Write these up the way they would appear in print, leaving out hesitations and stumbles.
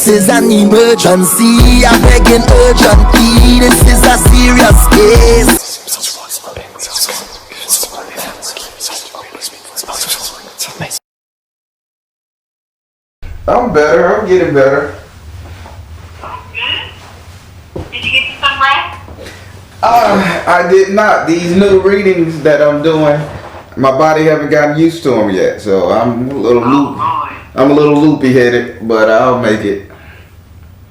is an emergency. I'm begging urgently. This is a serious case. I'm better. I'm getting better. Good. Did you get you some rest? I did not. These new readings that I'm doing, my body haven't gotten used to them yet, so I'm a little loopy. I'm a little loopy headed, but I'll make it.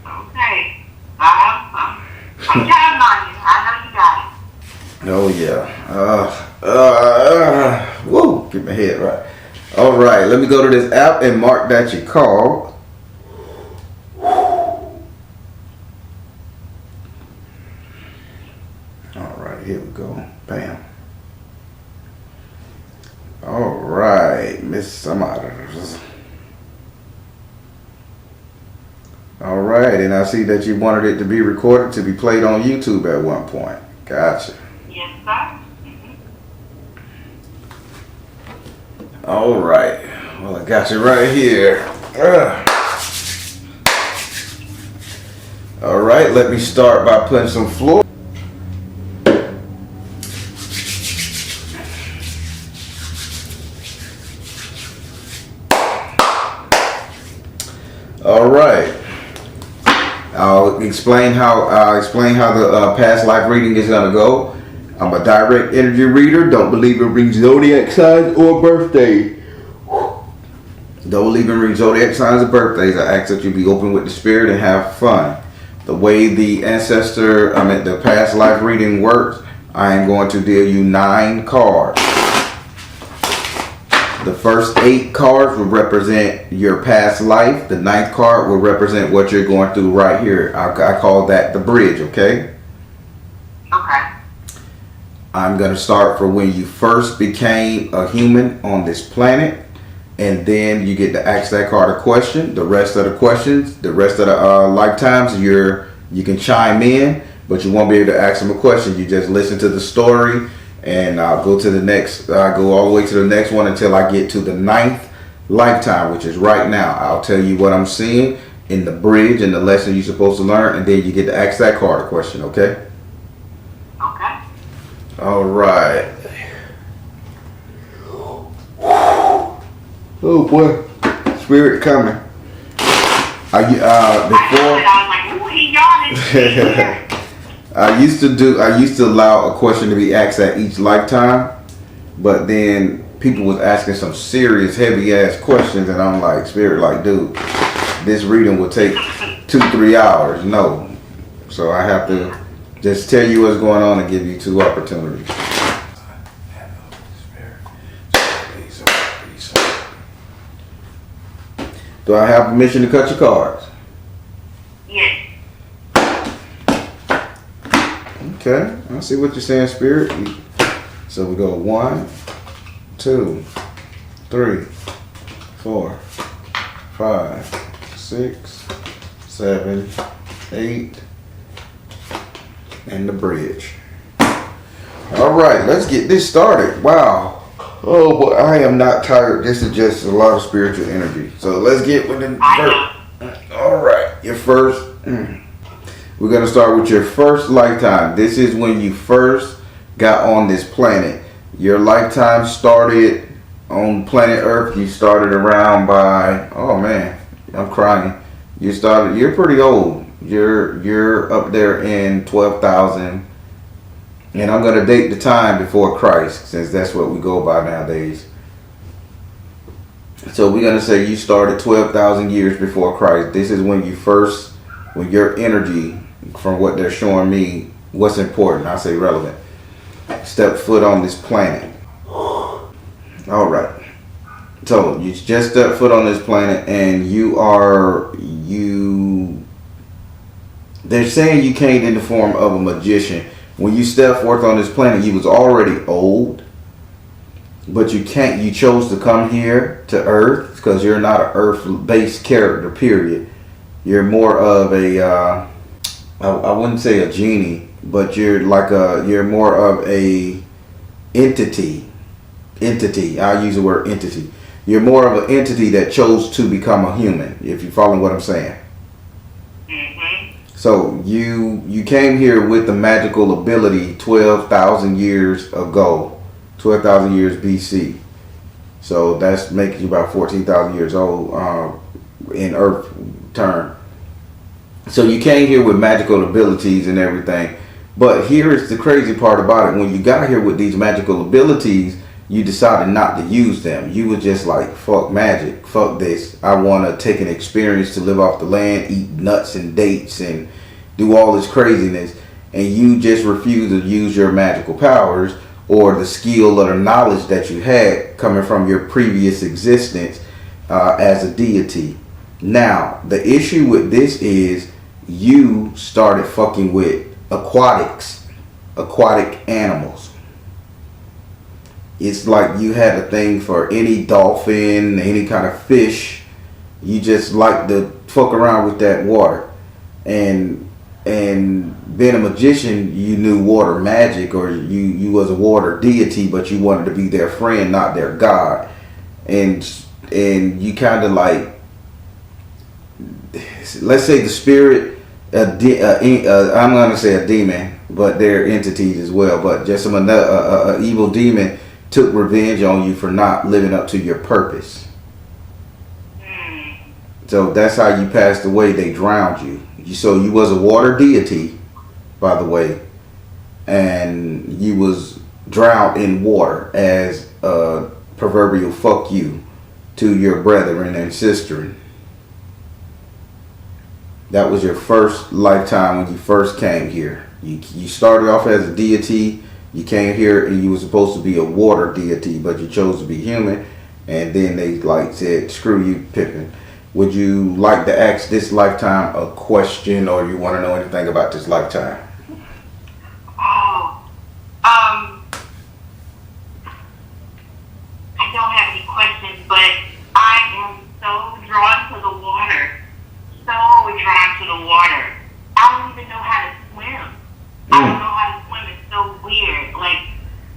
Okay. I'm counting on you. I know you got it. Oh yeah. Woo! Get my head right. All right. Let me go to this app and mark that you called. All right. Here we go. Bam. All right, S.O.LMatters. All right, and I see that you wanted it to be recorded to be played on YouTube at one point. Gotcha. Yes, sir. All right. Well, I got you right here. All right, let me start by putting some floor. All right. I'll explain how the past life reading is gonna go. I'm a direct energy reader. Don't believe in reading zodiac signs or birthdays. Don't believe in reading zodiac signs or birthdays. I ask that you be open with the spirit and have fun. The way the the past life reading works, I am going to deal you 9 cards. The first 8 cards will represent your past life. The 9th card will represent what you're going through right here. I call that the bridge, okay? Okay. I'm going to start for when you first became a human on this planet. And then you get to ask that card a question. The rest of the questions, the rest of the lifetimes, you can chime in, but you won't be able to ask them a question. You just listen to the story. And I'll go to the next, I'll go all the way to the next one until I get to the 9th lifetime, which is right now. I'll tell you what I'm seeing in the bridge and the lesson you're supposed to learn, and then you get to ask that card a question, okay? Okay. All right. Oh boy, spirit coming. Before I was like, ooh, he yawning. I used to allow a question to be asked at each lifetime, but then people was asking some serious heavy ass questions, and I'm like, spirit, like, dude, this reading will take 2-3 hours. No, so I have to just tell you what's going on and give you 2 opportunities. Do I have permission to cut your cards? Yes. Okay, I see what you're saying, spirit. So we go 1, 2, 3, 4, 5, 6, 7, 8, and the bridge. All right, let's get this started. Wow. Oh boy, I am not tired. This is just a lot of spiritual energy. So let's get with the first. All right, your first. We're going to start with your first lifetime. This is when you first got on this planet. Your lifetime started on planet Earth. You started around by, oh man, I'm crying. You're pretty old. You're up there in 12,000. And I'm going to date the time before Christ, since that's what we go by nowadays. So we're going to say you started 12,000 years before Christ. This is when when your energy, from what they're showing me, what's important, I say relevant, step foot on this planet. All right. So you just stepped foot on this planet, and they're saying you came in the form of a magician. When you stepped forth on this planet, you was already old, but you chose to come here to Earth because you're not an Earth-based character, period. You're more of a, I wouldn't say a genie, but you're more of a entity. I'll use the word entity. You're more of an entity that chose to become a human, if you're following what I'm saying. So you came here with the magical ability 12,000 years ago, 12,000 years BC. So that's making you about 14,000 years old in Earth term. So you came here with magical abilities and everything. But here's the crazy part about it. When you got here with these magical abilities, you decided not to use them. You were just like, fuck magic, fuck this. I want to take an experience to live off the land, eat nuts and dates and do all this craziness. And you just refuse to use your magical powers or the skill or the knowledge that you had coming from your previous existence as a deity. Now, the issue with this is you started fucking with aquatic animals. It's like you had a thing for any dolphin, any kind of fish. You just like to fuck around with that water. And being a magician, you knew water magic, or you was a water deity, but you wanted to be their friend, not their god. And you kind of like, let's say the spirit, I'm going to say a demon, but they're entities as well, but just an evil demon took revenge on you for not living up to your purpose. So that's how you passed away. They drowned you. So you was a water deity, by the way, and you was drowned in water as a proverbial fuck you to your brethren and sister. That was your first lifetime when you first came here. You started off as a deity. You came here and you were supposed to be a water deity, but you chose to be human. And then they like said, screw you, Pippin. Would you like to ask this lifetime a question, or you want to know anything about this lifetime? Oh, I don't have any questions, but I am so drawn to the water. So drawn to the water. I don't even know how to swim. I don't know how to swim. It's so weird. Like,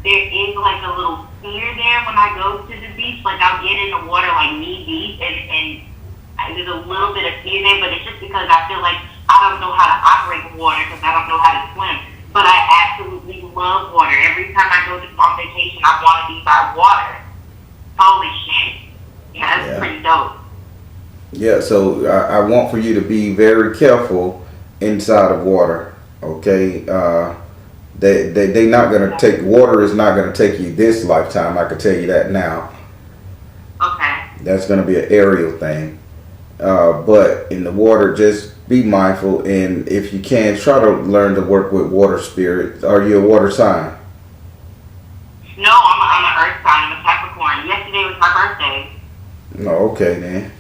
there is like a little fear there when I go to the beach. Like, I'll get in the water like knee deep, and there's a little bit of fear there, but it's just because I feel like I don't know how to operate the water because I don't know how to swim. But I absolutely love water. Every time I go on vacation, I want to be by water. Holy shit. Yeah, that's pretty dope. Yeah, so I want for you to be very careful inside of water. Okay, they not gonna take, water is not gonna take you this lifetime. I can tell you that now. Okay. That's gonna be an aerial thing. But in the water, just be mindful, and if you can, try to learn to work with water spirits. Are you a water sign? No, I'm an earth sign. I'm a Capricorn. Yesterday was my birthday. No, okay then.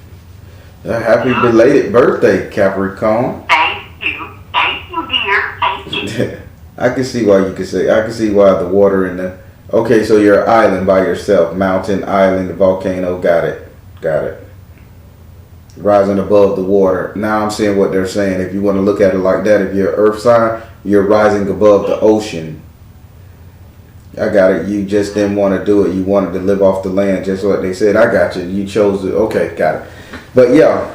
Happy belated birthday, Capricorn. Thank you, dear. Thank you. I can see why you could say. I can see why the water in the. Okay, so you're an island by yourself, mountain, island, volcano. Got it. Rising above the water. Now I'm seeing what they're saying. If you want to look at it like that, if you're an earth sign, you're rising above the ocean. I got it. You just didn't want to do it. You wanted to live off the land, just what they said. I got you. You chose it. Okay, got it. But yeah,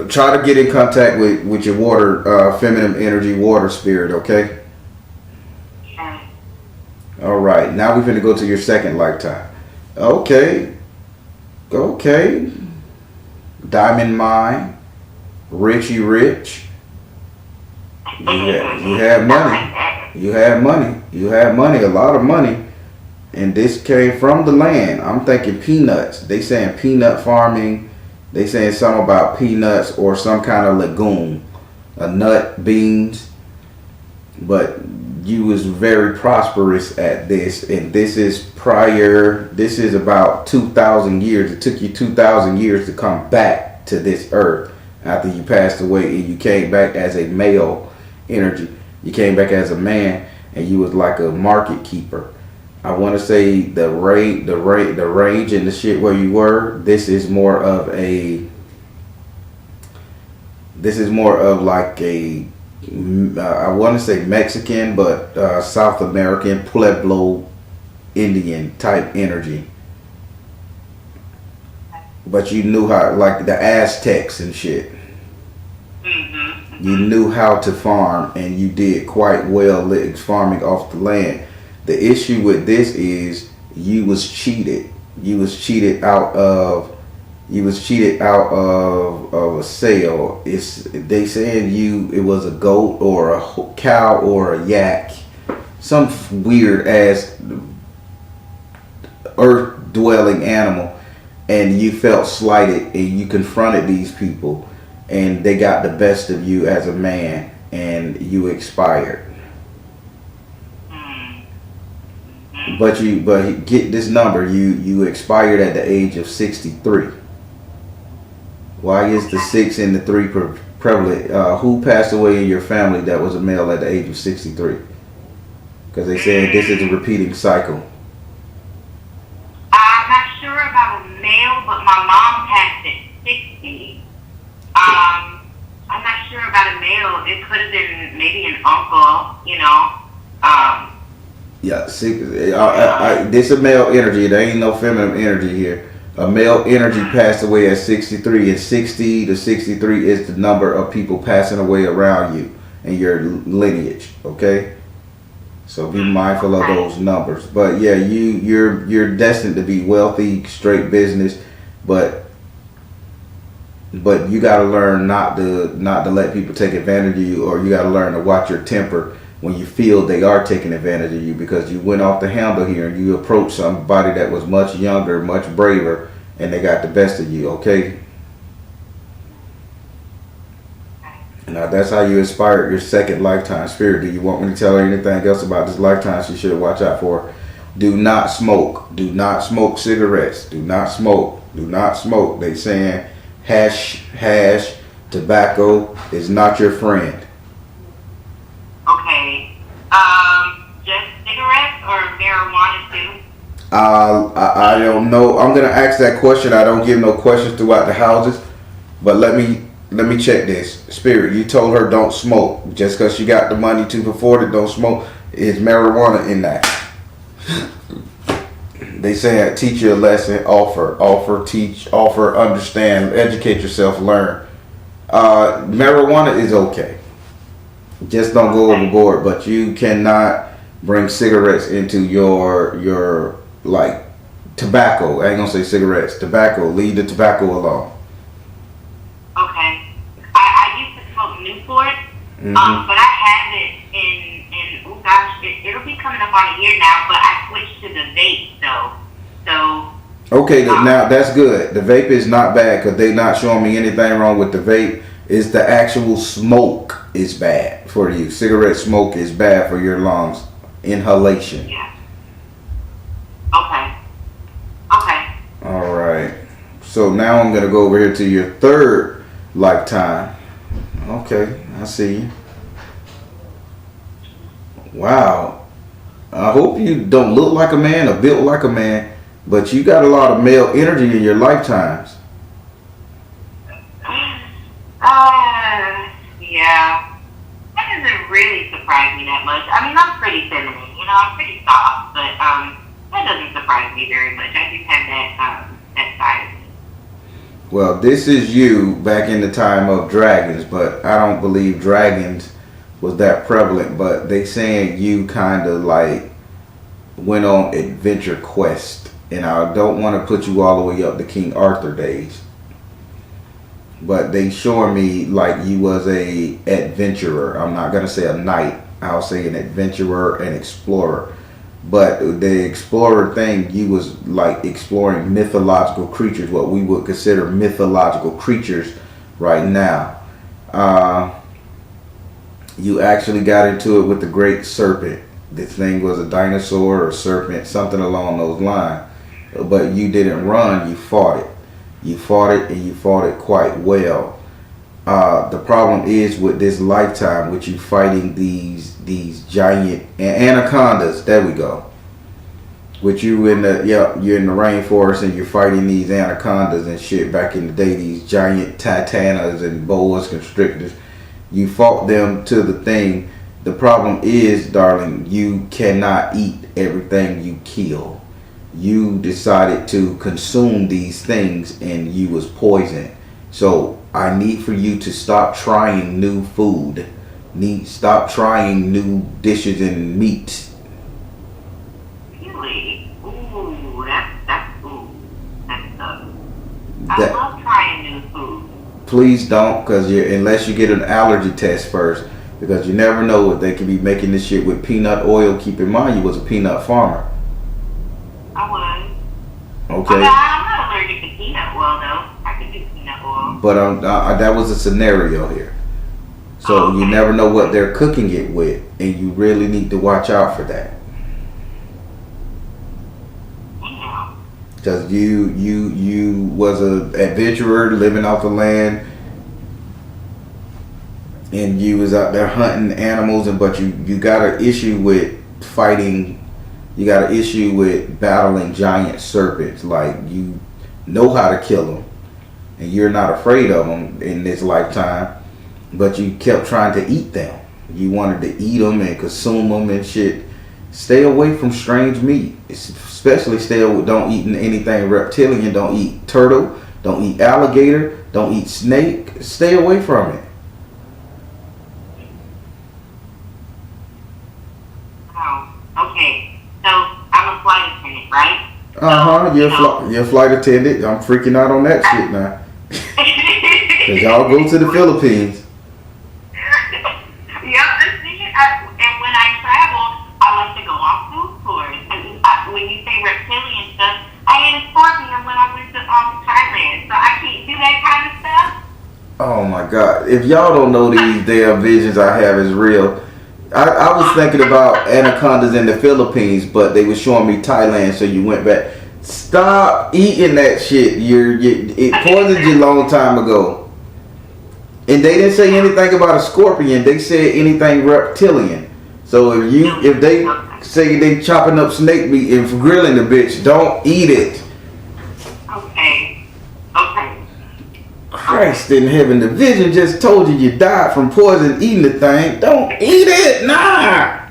try to get in contact with your water, feminine energy, water spirit, okay? All right. Now we're going to go to your second lifetime. Okay. Diamond mine. Richie Rich. You have money. You have money, a lot of money. And this came from the land. I'm thinking peanuts. They saying peanut farming. They saying something about peanuts or some kind of legume, a nut, beans. But you was very prosperous at this, and this is about 2,000 years. It took you 2,000 years to come back to this earth after you passed away, and you came back as a male energy. You came back as a man, and you was like a market keeper. I want to say the range and the shit where you were. This is more of like a, I want to say Mexican, but South American Pueblo Indian type energy. But you knew how, like the Aztecs and shit. You knew how to farm, and you did quite well farming off the land. The issue with this is you was cheated. You was cheated out of a sale. They saying it was a goat or a cow or a yak, some weird ass earth dwelling animal, and you felt slighted, and you confronted these people, and they got the best of you as a man, and you expired. But get this number, you expired at the age of 63. Why is the 6 and the 3 prevalent? Who passed away in your family that was a male at the age of 63? Because they said this is a repeating cycle. I'm not sure about a male, but my mom passed at 60. I'm not sure about a male. It could have been maybe an uncle, you know. Yeah, this is male energy. There ain't no feminine energy here. A male energy passed away at 63, and 60 to 63 is the number of people passing away around you in your lineage. Okay, so be mindful of those numbers. But yeah, you're destined to be wealthy, straight business, but you got to learn not to let people take advantage of you, or you got to learn to watch your temper when you feel they are taking advantage of you, because you went off the handle here and you approached somebody that was much younger, much braver, and they got the best of you. Okay. Now that's how you inspired your second lifetime spirit. Do you want me to tell her anything else about this lifetime she should watch out for? Do not smoke. Do not smoke cigarettes. Do not smoke. Do not smoke. They saying hash, tobacco is not your friend. Okay. Just cigarettes or marijuana too? I don't know. I'm gonna ask that question. I don't give no questions throughout the houses, but let me check this. Spirit, you told her don't smoke. Just because she got the money to afford it, don't smoke. Is marijuana in that? They say teach you a lesson, offer, teach, offer, understand, educate yourself, learn. Marijuana is okay. Just don't go overboard. But you cannot bring cigarettes into your like tobacco. I ain't gonna say cigarettes. Tobacco. Leave the tobacco alone. Okay. I used to smoke Newport, but I haven't in oh gosh, it'll be coming up on a year now. But I switched to the vape though. So. Okay, now that's good. The vape is not bad, because they're not showing me anything wrong with the vape. It's the actual smoke is bad for you. Cigarette smoke is bad for your lungs. Inhalation. Yeah. Okay. All right. So now I'm going to go over here to your third lifetime. Okay, I see you. Wow. I hope you don't look like a man or built like a man, but you got a lot of male energy in your lifetimes. Yeah. That doesn't really surprise me that much. I mean, I'm pretty feminine, you know, I'm pretty soft, but that doesn't surprise me very much. I do have that side of me. Well, this is you back in the time of dragons, but I don't believe dragons was that prevalent. But they saying you kind of like went on adventure quest, and I don't want to put you all the way up to King Arthur days, but they showing me like you was a adventurer. I'm not gonna say a knight. I'll say an adventurer and explorer. But the explorer thing, you was like exploring mythological creatures, what we would consider mythological creatures right now. You actually got into it with the great serpent. This thing was a dinosaur or serpent, something along those lines. But you didn't run, you fought it. You fought it, and you fought it quite well. The problem is with this lifetime, with you fighting these giant anacondas. There we go. With you in you're in the rainforest and you're fighting these anacondas and shit. Back in the day, these giant titanas and boas constrictors. You fought them to the thing. The problem is, darling, you cannot eat everything you kill. You decided to consume these things, and you was poisoned. So I need for you to stop trying new food. Stop trying new dishes and meats. Really? Ooh, that's I love trying new food. Please don't, unless you get an allergy test first, because you never know what they could be making this shit with peanut oil. Keep in mind, you was a peanut farmer. I was. Okay. I'm not allergic to peanut oil though. I can do peanut oil. But that was a scenario here. So you never know what they're cooking it with, and you really need to watch out for that. Because you was a adventurer living off the land, and you was out there hunting animals, but you got an issue with fighting. You got an issue with battling giant serpents. Like, you know how to kill them, and you're not afraid of them in this lifetime, but you kept trying to eat them. You wanted to eat them and consume them and shit. Stay away from strange meat. Especially don't eat anything reptilian. Don't eat turtle. Don't eat alligator. Don't eat snake. Stay away from it. Oh, okay. So I'm a flight attendant, right? You're a flight attendant. I'm freaking out on that shit now. Cause y'all go to the Philippines. And when I travel, I like to go on food tours. And when you say reptilian stuff, I ate a scorpion when I went to Thailand, so I can't do that kind of stuff. Oh my God! If y'all don't know these damn visions I have is real, I was thinking about anacondas in the Philippines, but they were showing me Thailand, so you went back. Stop eating that shit. It poisoned you a long time ago. And they didn't say anything about a scorpion. They said anything reptilian. So if they say they chopping up snake meat and grilling the bitch, don't eat it. Okay. Christ in heaven, the vision just told you died from poison eating the thing. Don't eat it, nah. I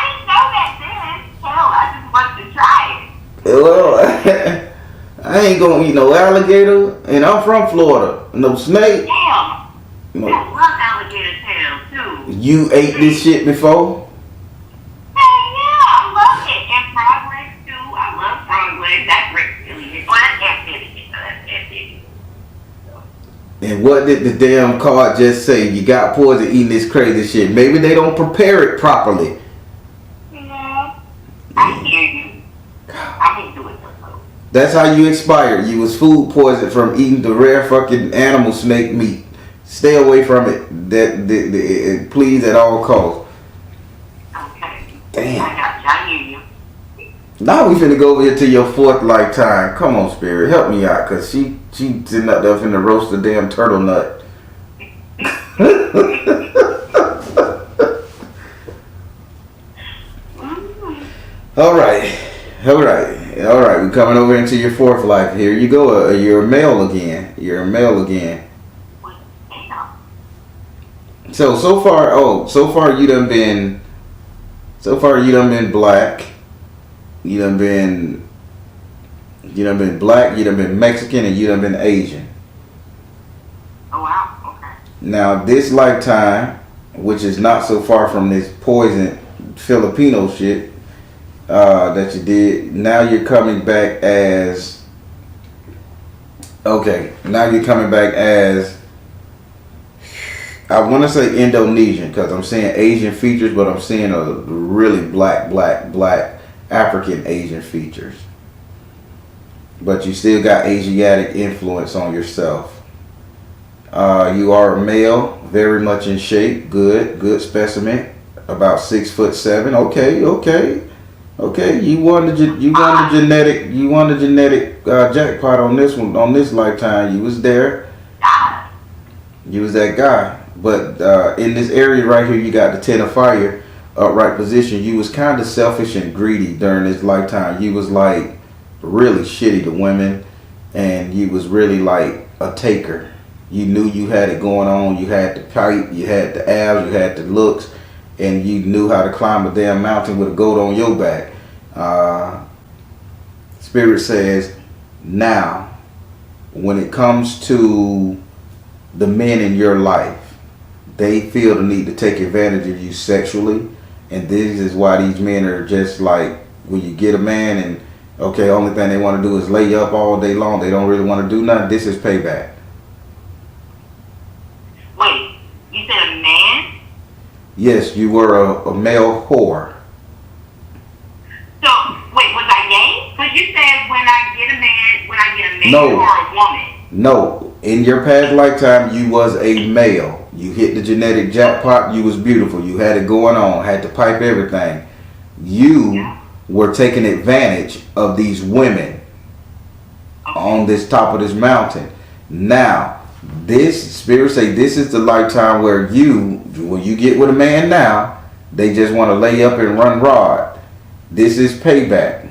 didn't know that then. Hell, I just wanted to try it. Well, I ain't gonna eat no alligator, and I'm from Florida. No snake. Damn. No. I love alligator tail too. You ate this shit before? Hey, yeah, I love it. And frog legs too. I love frog legs. That's reptilian. Well, that's amphibian. That's amphibian. And what did the damn card just say? You got poison eating this crazy shit. Maybe they don't prepare it properly. Yeah, I hear you. I won't do it though. That's how you expired. You was food poisoned from eating the rare fucking animal snake meat. Stay away from it. Please, at all costs. Okay. Damn. I hear you. Now we finna go over here to your fourth lifetime. Come on, Spirit, help me out, cause she sitting up there finna roast the damn turtle nut. All right. We're coming over into your fourth life. Here you go. You're a male again. So far you done been black. You done been black, you done been Mexican, and you done been Asian. Oh wow, okay. Now this lifetime, which is not so far from this poison Filipino shit that you did, now you're coming back as I want to say Indonesian, because I'm seeing Asian features, but I'm seeing a really black African Asian features. But you still got Asiatic influence on yourself. You are a male, very much in shape, good specimen, about 6'7". Okay. You won the genetic jackpot on this one, on this lifetime. You was there. You was that guy. But in this area right here, you got the 10 of fire, upright position. You was kind of selfish and greedy during this lifetime. You was like really shitty to women, and you was really like a taker. You knew you had it going on. You had the pipe, you had the abs, you had the looks, and you knew how to climb a damn mountain with a goat on your back. Spirit says, now when it comes to the men in your life, they feel the need to take advantage of you sexually, and this is why these men are just like, when you get a man and okay, only thing they want to do is lay you up all day long. They don't really want to do nothing. This is payback. Wait, you said a man? Yes, you were a male whore. So, wait, was I gay? Because you said when I get a man No. or a woman. No, in your past lifetime, you was a male. You hit the genetic jackpot. You was beautiful. You had it going on. Had to pipe everything. You were taking advantage of these women on this top of this mountain. Now, this spirit say this is the lifetime where when you get with a man now, they just want to lay up and run rod. This is payback,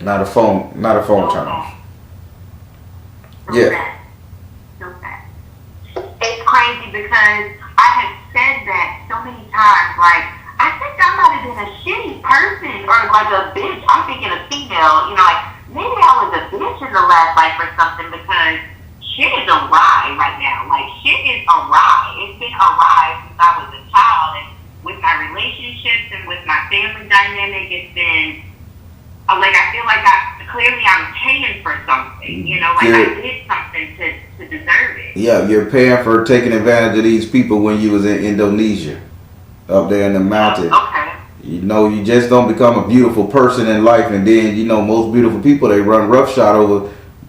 not a phone term. Yeah. It's crazy because I have said that so many times. Like, I think I might have been a shitty person or like a bitch. I'm thinking a female, like maybe I was a bitch in the last life or something, because shit is awry right now. Like, shit is awry. It's been awry since I was a child, and with my relationships and with my family dynamic, it's been like, I feel like I'm paying for something, like I did something to deserve it. Yeah, you're paying for taking advantage of these people when you was in Indonesia, up there in the mountains. Okay. You just don't become a beautiful person in life, and then, most beautiful people, they run roughshod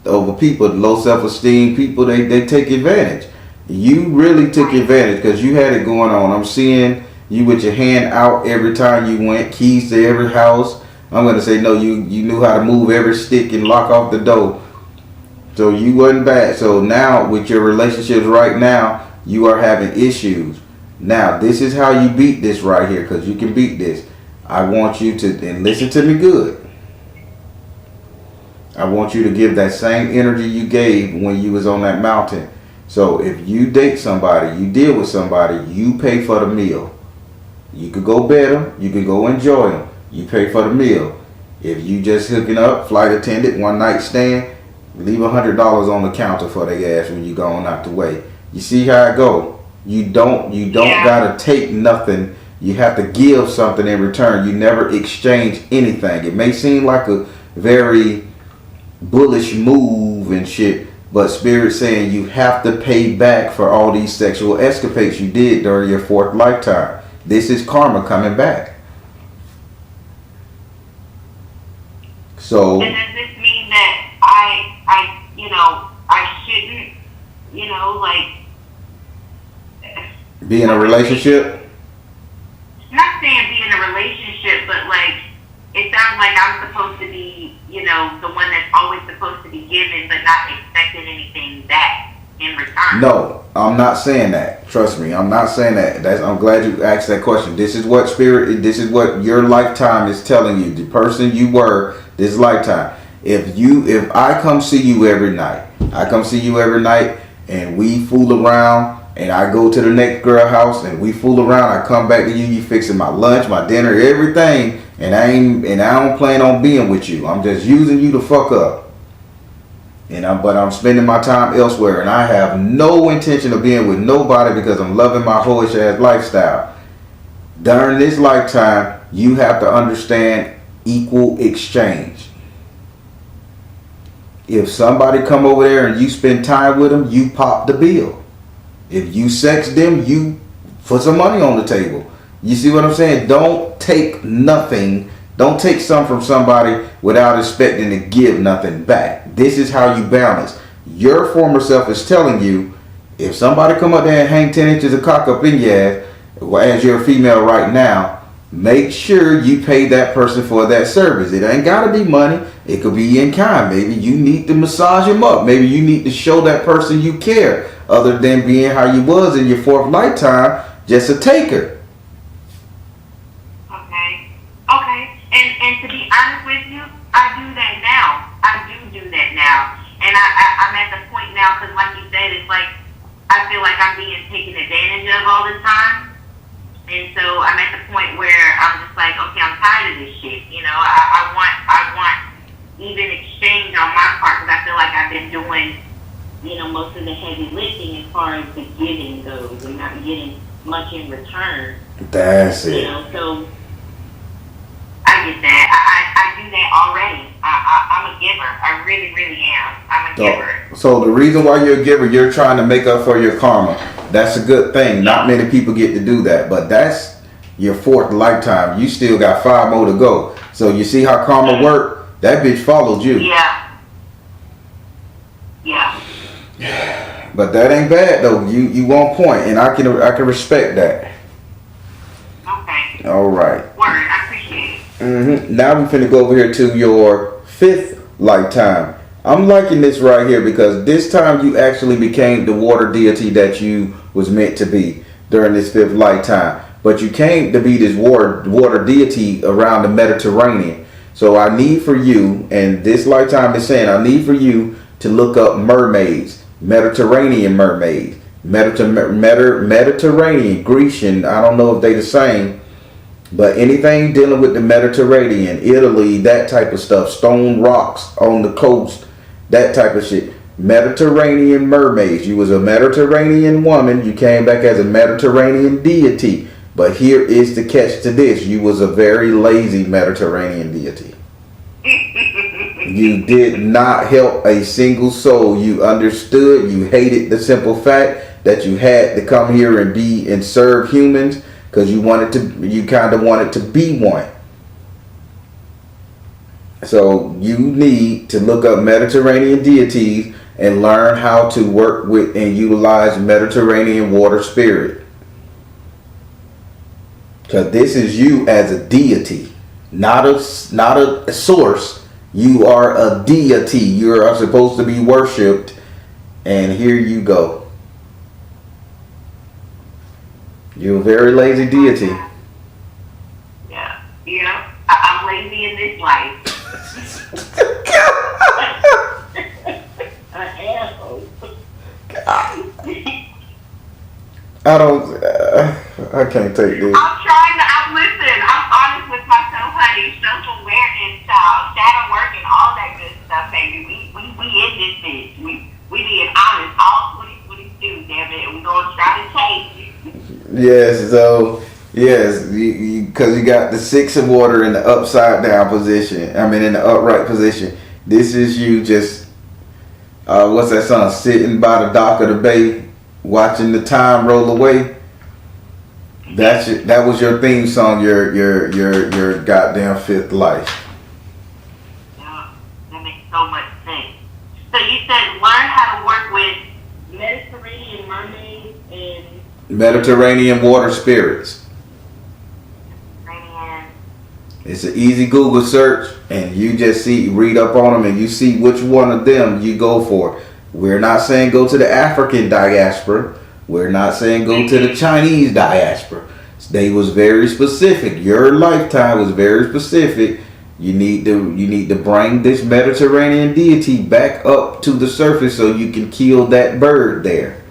over people, low self-esteem people, they take advantage. You really took advantage because you had it going on. I'm seeing you with your hand out every time you went, keys to every house. I'm going to say, no, you knew how to move every stick and lock off the door. So you wasn't bad. So now with your relationships right now, you are having issues. Now, this is how you beat this right here, because you can beat this. I want you to, and listen to me good, I want you to give that same energy you gave when you was on that mountain. So if you date somebody, you deal with somebody, you pay for the meal. You could go bed them, you could go enjoy them. You pay for the meal. If you just hooking up, flight attendant, one night stand, leave $100 on the counter for their ass when you going out the way. You see how it go? You don't gotta take nothing. You have to give something in return. You never exchange anything. It may seem like a very bullish move and shit, but Spirit's saying you have to pay back for all these sexual escapades you did during your 4th lifetime. This is karma coming back. So, and does this mean that I shouldn't, be in a relationship? Not saying be in a relationship, but it sounds like I'm supposed to be, the one that's always supposed to be given, but not expecting anything back in return. No, I'm not saying that. Trust me, I'm not saying that. I'm glad you asked that question. This is what this is what your lifetime is telling you. The person you were this lifetime. If I come see you every night, and we fool around, and I go to the next girl house and we fool around, I come back to you, you fixing my lunch, my dinner, everything, and I don't plan on being with you. I'm just using you to fuck up. But I'm spending my time elsewhere, and I have no intention of being with nobody because I'm loving my hoish ass lifestyle. During this lifetime, you have to understand equal exchange. If somebody come over there and you spend time with them, you pop the bill. If you sex them, you put some money on the table. You see what I'm saying? Don't take nothing. Don't take something from somebody without expecting to give nothing back. This is how you balance. Your former self is telling you, if somebody come up there and hang 10 inches of cock up in your ass, as you're a female right now, make sure you pay that person for that service. It ain't got to be money. It could be in kind. Maybe you need to massage him up. Maybe you need to show that person you care, other than being how you was in your 4th lifetime, just a taker. Okay. And to be honest with you, I do that now. Do that now. And I'm at the point now, because like you said, it's like I feel like I'm being taken advantage of all the time. And so I'm at the point where I'm just like, okay, I'm tired of this shit. I want even exchange on my part, because I feel like I've been doing most of the heavy lifting as far as the giving goes. I'm not getting much in return. That's it. So I get that. I do that already. I'm a giver. I really, really am. I'm a giver. So the reason why you're a giver, you're trying to make up for your karma. That's a good thing. Not many people get to do that, but that's your 4th lifetime. You still got 5 more to go. So you see how karma work? That bitch followed you. Yeah. But that ain't bad though. You on point, and I can respect that. Okay. All right. Word. I appreciate it. Now we finna go over here to your 5th lifetime. I'm liking this right here because this time you actually became the water deity that you was meant to be during this 5th lifetime. But you came to be this water deity around the Mediterranean. So I need for you, and this lifetime is saying, I need for you to look up mermaids, Mediterranean mermaids, Mediterranean, Grecian. I don't know if they the same, but anything dealing with the Mediterranean, Italy, that type of stuff, stone rocks on the coast, that type of shit. Mediterranean mermaids. You was a Mediterranean woman. You came back as a Mediterranean deity. But here is the catch to this. You was a very lazy Mediterranean deity. You did not help a single soul. You understood. You hated the simple fact that you had to come here and be and serve humans because you kind of wanted to be one. So you need to look up Mediterranean deities and learn how to work with and utilize Mediterranean water spirit. Because this is you as a deity, not a source. You are a deity. You are supposed to be worshipped. And here you go. You're a very lazy deity. Yeah. I'm lazy in this life. I am. I can't take this. I'm honest with myself, honey. Self-awareness, shadow work, and all that good stuff, baby. We in this bitch. We being honest. All 2022, damn it. We gonna try to change. Yes, so, yes, because you got the 6 of water in the upside down position. I mean, in the upright position. This is you just, what's that song? Sitting by the dock of the bay, watching the time roll away. That was your theme song, your goddamn 5th life. Yeah, that makes so much sense. So you said learn how to work with Mediterranean mermaids and Mediterranean water spirits. It's an easy Google search, and you just read up on them, and you see which one of them you go for. We're not saying go to the African diaspora. We're not saying go to the Chinese diaspora. They was very specific. Your lifetime was very specific. You need to bring this Mediterranean deity back up to the surface so you can kill that bird there.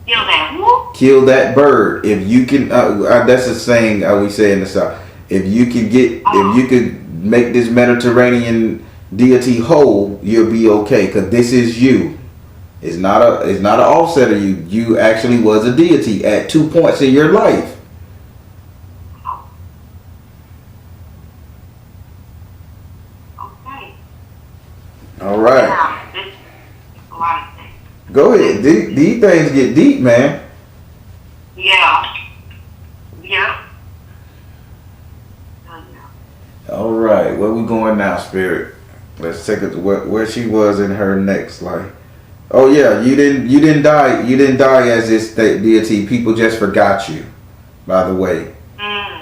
Kill that who? Kill that bird. If you can, that's a saying we say in the South. If you could make this Mediterranean deity whole, you'll be okay. Cause this is you. It's not an offset of you. You actually was a deity at 2 points in your life. Okay. All right. Yeah, it's a lot of things. Go ahead. These things get deep, man. Yeah. Yep. All right. Where we going now, Spirit? Let's take it to where she was in her next life. Oh yeah, you didn't die. You didn't die as this deity. People just forgot you. By the way,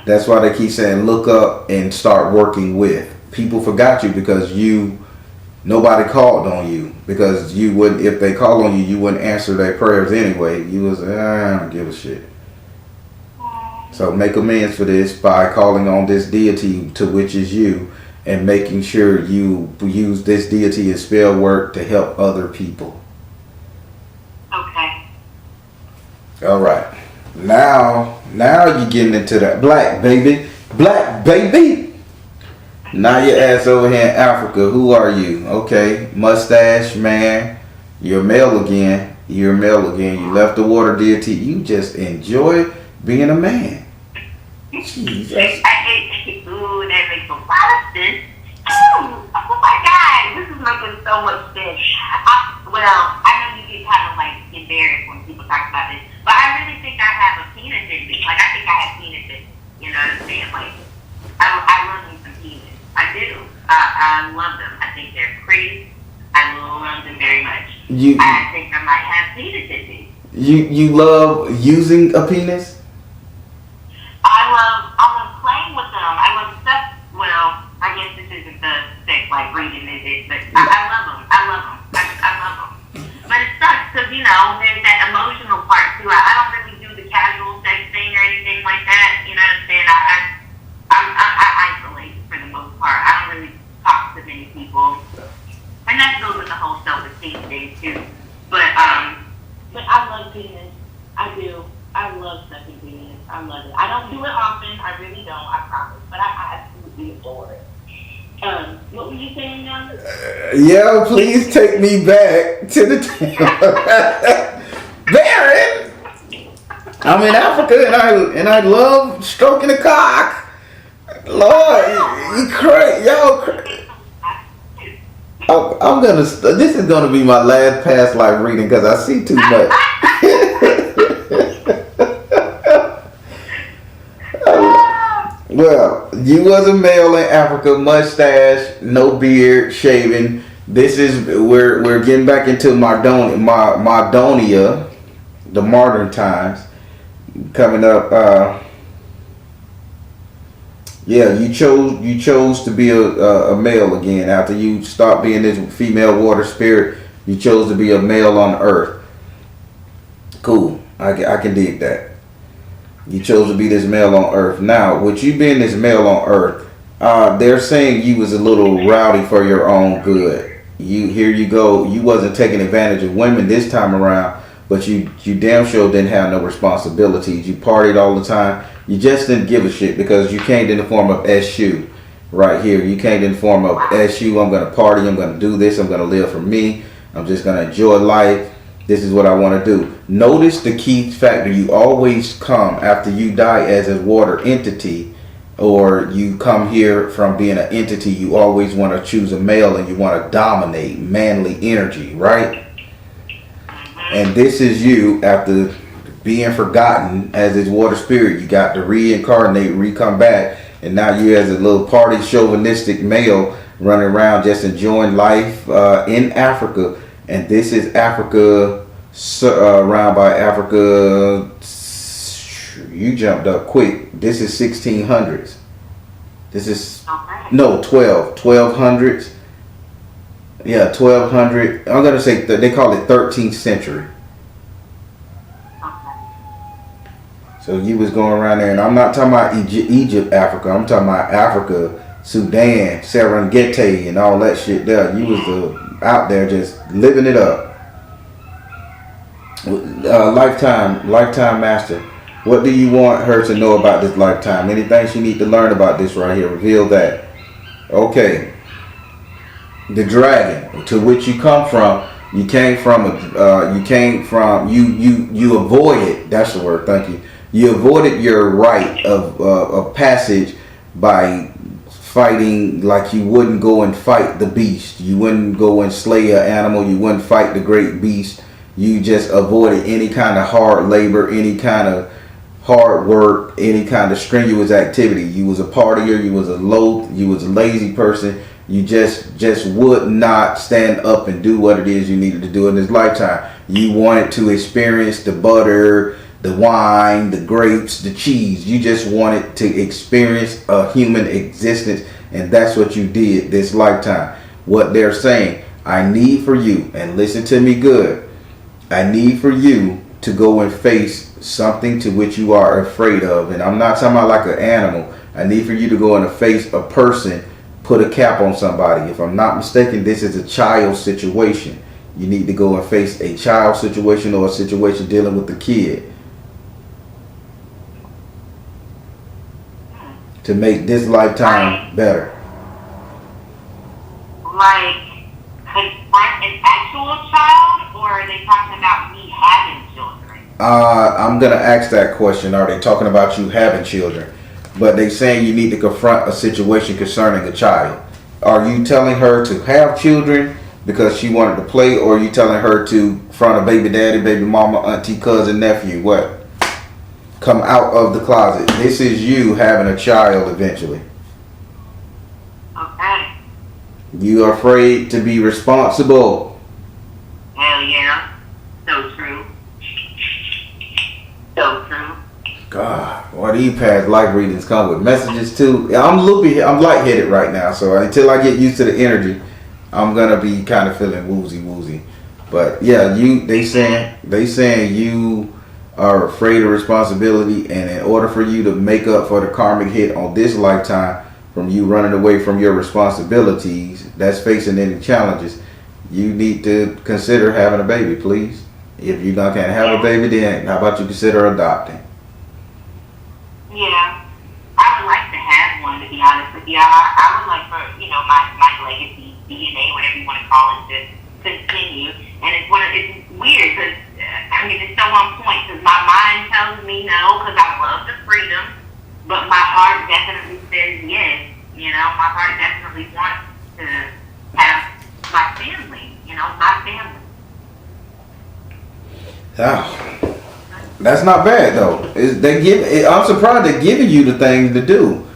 that's why they keep saying look up and start working with. People forgot you because nobody called on you because you wouldn't. If they called on you, you wouldn't answer their prayers anyway. You was I don't give a shit. So make amends for this by calling on this deity to which is you, and making sure you use this deity and spell work to help other people. Okay. All right. Now you're getting into that black baby. Now your ass over here in Africa. Who are you? Okay, mustache man. You're male again. You're male again. You left the water deity. You just enjoy being a man. Jesus. Ooh, that makes a lot of sense. Oh my God, this is making so much sense. I know you get kind of like embarrassed when people talk about this, but I really think I have a penis in me. Like, I think I have penis in me. You know what I'm saying? Like, I love me some penis. I do. I love them. I think they're pretty. I love them very much. I think I might have penis in me. You love using a penis? I love playing with them. I love stuff. Well, I guess this isn't the sex like reading, is it? But I love them. I love them. I love them. But it sucks because, you know, there's that emotional part too. I don't really do the casual sex thing or anything like that. You know what I'm saying? I isolate for the most part. I don't really talk to many people. And that goes with the whole self-esteem thing too. But I love penis. I do. I love sucking penis. I love it. I don't do it often. I really don't. I promise. But I absolutely adore it. What were you saying now? Yeah, please take me back to the time. Baron! I'm in Africa and I love stroking the cock. Lord, you crazy. I'm gonna. This is gonna be my last past life reading because I see too much. Well, you was a male in Africa, mustache, no beard, shaving. This is we're getting back into Mardonia, the modern times coming up. Yeah, you chose to be a male again after you stopped being this female water spirit. You chose to be a male on Earth. Cool, I can dig that. You chose to be this male on Earth. Now, with you being this male on Earth, they're saying you was a little rowdy for your own good. Here you go. You wasn't taking advantage of women this time around, but you damn sure didn't have no responsibilities. You partied all the time. You just didn't give a shit because you came in the form of SU right here. You came in the form of SU. I'm going to party. I'm going to do this. I'm going to live for me. I'm just going to enjoy life. This is what I want to do. Notice the key factor. You always come after you die as a water entity, or you come here from being an entity. You always want to choose a male and you want to dominate manly energy, right? And this is you after being forgotten as this water spirit. You got to reincarnate, come back, and now you as a little party chauvinistic male running around just enjoying life in Africa. And this is Africa, around by Africa. You jumped up quick. This is 1600s. This is no 1200s. Yeah, 1200. I'm gonna say they call it 13th century. So you was going around there, and I'm not talking about Egypt, Africa. I'm talking about Africa, Sudan, Serengeti, and all that shit there. You was out there just living it up. Lifetime master. What do you want her to know about this lifetime? Anything she need to learn about this right here? Reveal that. Okay. The dragon to which you come from. You came from you avoided. That's the word. Thank you. You avoided your right of passage by fighting, like you wouldn't go and fight the beast. You wouldn't go and slay an animal. You wouldn't fight the great beast. You just avoided any kind of hard labor, any kind of hard work, any kind of strenuous activity. You was a partier. You was a lazy person. You just would not stand up and do what it is you needed to do in this lifetime. You wanted to experience the butter, the wine, the grapes, the cheese. You just wanted to experience a human existence, and that's what you did this lifetime. What they're saying, I need for you, and listen to me good, I need for you to go and face something to which you are afraid of. And I'm not talking about like an animal. I need for you to go and face a person, put a cap on somebody. If I'm not mistaken, this is a child situation. You need to go and face a child situation or a situation dealing with the kid to make this lifetime better. like confront an actual child, or are they talking about me having children? I'm gonna ask that question. Are they talking about you having children? But they saying you need to confront a situation concerning a child. Are you telling her to have children because she wanted to play, or are you telling her to front a baby daddy, baby mama, auntie, cousin, nephew? What? Come out of the closet. This is you having a child eventually. Okay. You are afraid to be responsible. Hell yeah. So true. So true. God, why do you past life readings come with messages too? I'm lightheaded right now, so until I get used to the energy, I'm gonna be kind of feeling woozy. But yeah, they saying you are afraid of responsibility, and in order for you to make up for the karmic hit on this lifetime from you running away from your responsibilities that's facing any challenges, you need to consider having a baby, please. If you can't have a baby, then how about you consider adopting? Yeah, I would like to have one, to be honest with you. I would like for, my legacy, DNA, whatever you want to call it, to continue. And it's weird because, it's so on point because my mind tells me no because I love the freedom, but my heart definitely says yes. My heart definitely wants to have my family, my family. Ah. That's not bad though. I'm surprised they're giving you the things to do.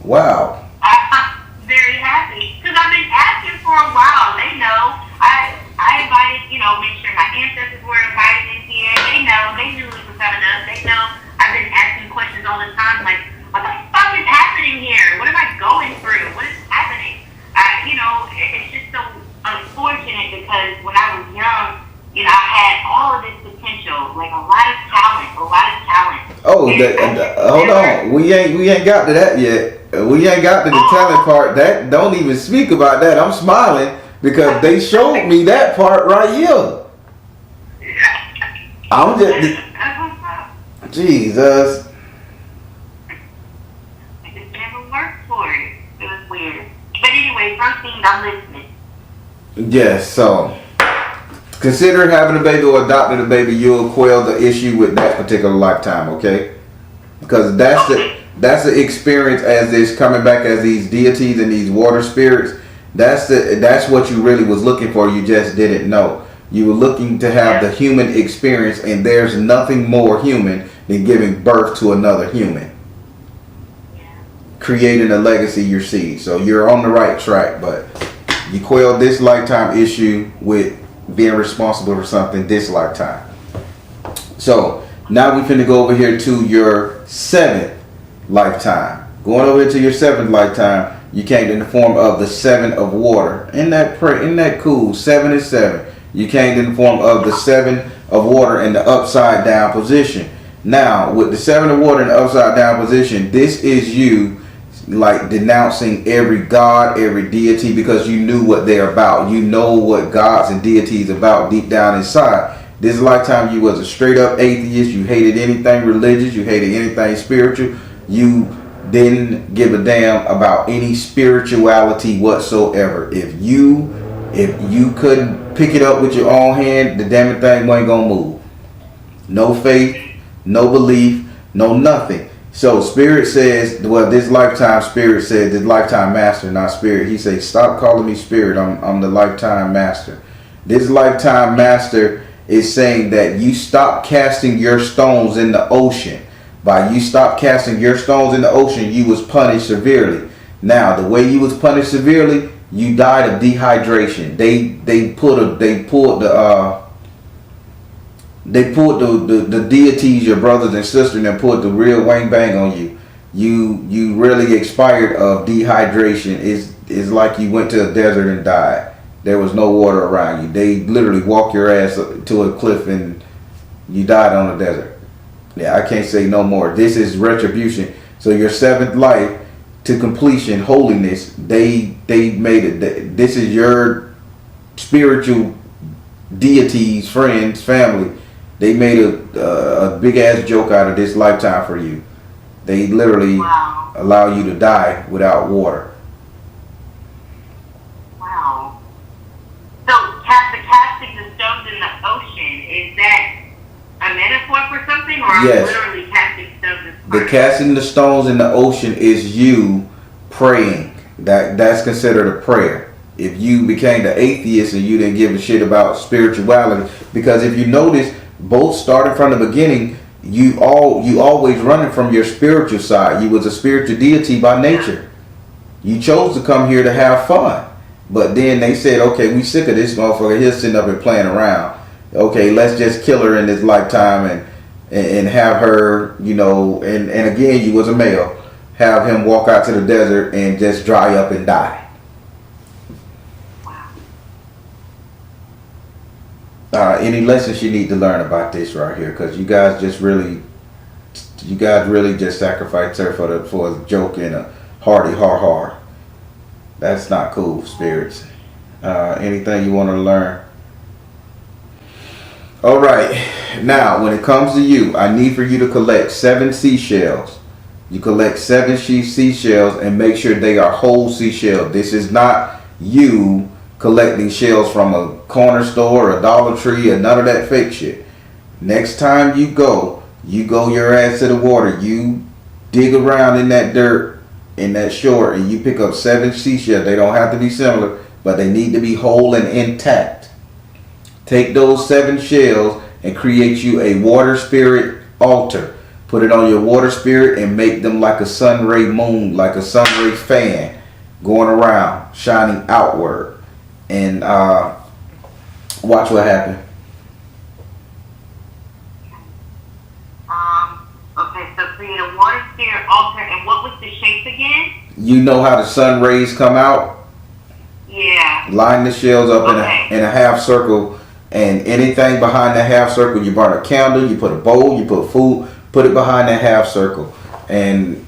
Wow. I'm very happy because I've been asking for a while. They know. I invited, make sure my ancestors were invited in here. They knew it was coming up. They know I've been asking questions all the time, like, what the fuck is happening here? What am I going through? What is happening? It's just so unfortunate because when I was young, I had all of this potential, like a lot of talent. Oh, hold on. We ain't got to that yet. We ain't got to the talent part. That don't even speak about that. I'm smiling because they showed me that part right here. I'm just Jesus. I just never worked for it. It was weird. But anyway, first thing, I'm listening. Yes. So. Consider having a baby or adopting a baby. You'll quell the issue with that particular lifetime, okay? Because that's the experience as this coming back as these deities and these water spirits. That's what you really was looking for. You just didn't know. You were looking to have the human experience, and there's nothing more human than giving birth to another human, creating a legacy, your seed. So you're on the right track, but you quelled this lifetime issue with being responsible for something this lifetime. So now we finna go over here to your 7th lifetime. Going over to your 7th lifetime, you came in the form of the 7 of water. Isn't that cool? 7 is 7. You came in the form of the 7 of water in the upside down position. Now with the 7 of water in the upside down position, this is you like denouncing every god, every deity, because you knew what they're about. You know what gods and deities about deep down inside. This lifetime you was a straight up atheist. You hated anything religious. You hated anything spiritual. You didn't give a damn about any spirituality whatsoever. If you couldn't pick it up with your own hand, the damn thing wasn't gonna move. No faith, no belief, no nothing. So Spirit says, well, this lifetime Spirit said, this lifetime master, not Spirit. He says, stop calling me Spirit. I'm the lifetime master. This lifetime master is saying that you stop casting your stones in the ocean. By you stop casting your stones in the ocean, you was punished severely. Now, the way you was punished severely, you died of dehydration. They pulled the deities, your brothers and sisters, and pulled the real wang bang on you. You really expired of dehydration. It's like you went to a desert and died. There was no water around you. They literally walked your ass to a cliff and you died on the desert. Yeah, I can't say no more. This is retribution. So your 7th life to completion, holiness, they made it. This is your spiritual deities, friends, family. They made a big ass joke out of this lifetime for you. They literally allow you to die without water. Wow. casting, or I'm Yes. literally casting stones? The casting the stones in the ocean is you praying. That's considered a prayer. If you became the atheist and you didn't give a shit about spirituality, because if you notice, both started from the beginning. You always running from your spiritual side. You was a spiritual deity by nature. You chose to come here to have fun, but then they said, okay, we sick of this motherfucker here sitting up and playing around. Okay, let's just kill her in this lifetime and have her, you know, and again, you was a male, have him walk out to the desert and just dry up and die. Any lessons you need to learn about this right here? Because you guys really just sacrificed her for a joke and a hardy har. That's not cool, spirits. Anything you want to learn? All right. Now, when it comes to you, I need for you to collect 7 seashells. You collect 7 seashells and make sure they are whole seashells. This is not you collecting shells from a corner store or a Dollar Tree or none of that fake shit. Next time you go your ass to the water. You dig around in that dirt, in that shore, and you pick up 7 seashells. They don't have to be similar, but they need to be whole and intact. Take those 7 shells and create you a water spirit altar. Put it on your water spirit and make them like a sun ray moon, like a sun ray fan going around, shining outward. And watch what happens. Okay, so create a water spirit altar, and what was the shape again? You know how the sun rays come out? Yeah. Line the shells up in a half circle, and anything behind the half circle, you burn a candle, you put a bowl, you put food, put it behind that half circle, and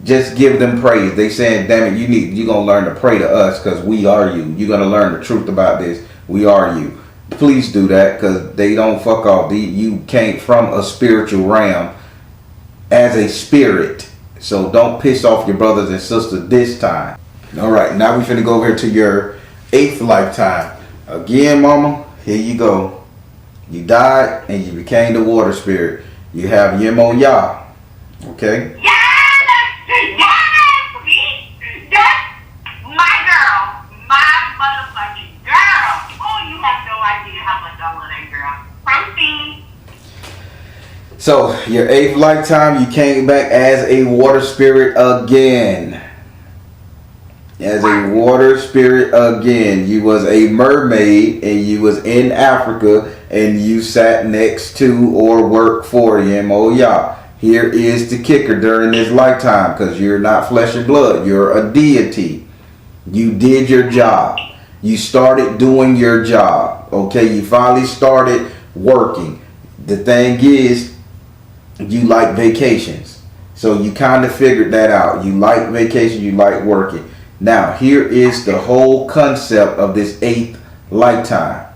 just give them praise. They saying, damn it, you're gonna learn to pray to us because we are you. You're gonna learn the truth about this. We are you. Please do that, because they don't fuck off. You came from a spiritual realm as a spirit. So don't piss off your brothers and sisters this time. All right, now we finna go over here to your 8th lifetime. Again, mama, here you go. You died and you became the water spirit. You have Yemo Yah. Okay? Yes! That's my girl. My motherfucking girl. Oh, you have no idea how much I love that girl. Proceed. So, your 8th lifetime, you came back as a water spirit again. As a water spirit again. You was a mermaid and you was in Africa and you sat next to or worked for Yemo Yah. Here is the kicker during this lifetime, because you're not flesh and blood. You're a deity. You did your job. You started doing your job. Okay, you finally started working. The thing is, you like vacations. So you kind of figured that out. You like vacation, you like working. Now, here is the whole concept of this 8th lifetime.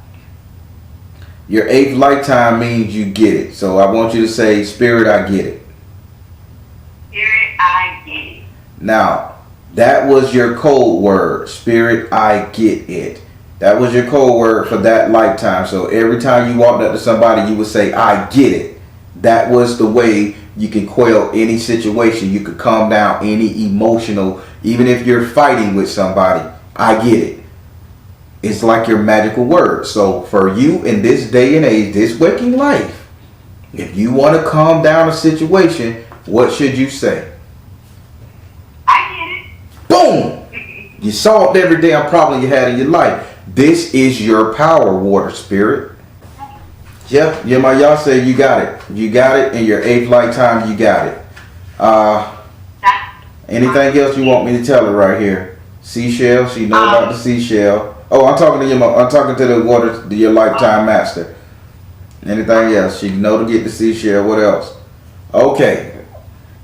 Your 8th lifetime means you get it. So I want you to say, Spirit, I get it. Spirit, I get it. Now, that was your code word. Spirit, I get it. That was your code word for that lifetime. So every time you walked up to somebody, you would say, I get it. That was the way you can quell any situation. You could calm down any emotional, even if you're fighting with somebody. I get it. It's like your magical word. So for you in this day and age, this waking life, if you want to calm down a situation, what should you say? I get it. Boom! You solved every damn problem you had in your life. This is your power, water spirit. Yeah, y'all say you got it. You got it in your 8th lifetime. You got it. Anything else you want me to tell her right here? Seashell. She know about the seashell. Oh, I'm talking to you. I'm talking to the water, your lifetime master. Anything else? She know to get the seashell. What else? Okay.